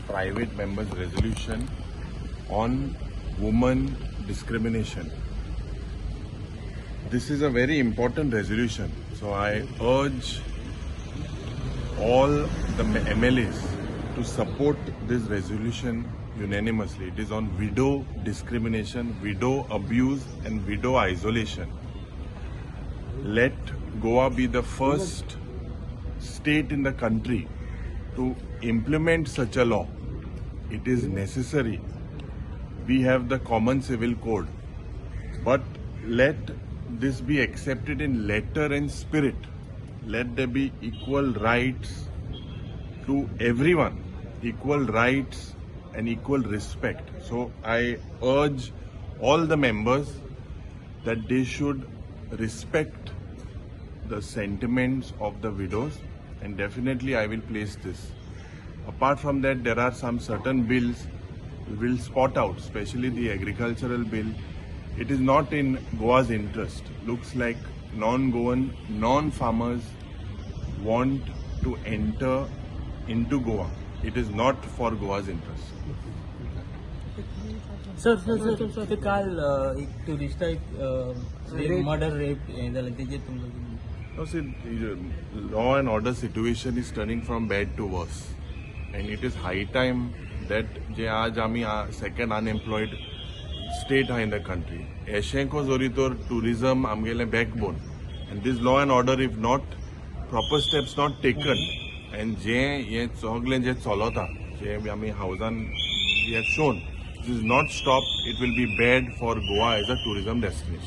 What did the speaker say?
private members resolution on women discrimination. This is a very important resolution, so I urge all the MLAs to support this resolution unanimously. It is on widow discrimination, widow abuse and widow isolation. Let Goa be the first state in the country to implement such a law. It is necessary. We have the common civil code, but let this be accepted in letter and spirit. Let there be equal rights to everyone, equal rights and equal respect. So I urge all the members that they should respect the sentiments of the widows, and definitely I will place this. Apart from that, there are some certain bills we will spot out, especially the agricultural bill. It is not in Goa's interest. Looks like non-Goan, non-farmers want to enter into Goa. It is not for Goa's interest. Sir ते काल एक tourist murder rape हे झालं त्याचे तुमचं No, see, law and order situation is turning from bad to worse, and it is high time that जे आज आम्ही second unemployed state in the country. Eshenko zoritor tourism amgele backbone, and this law and order, if not proper steps not taken, and जे ये सगळे जे चलता जे आम्ही housean we have shown, this is not stopped, it will be bad for Goa as a tourism destination.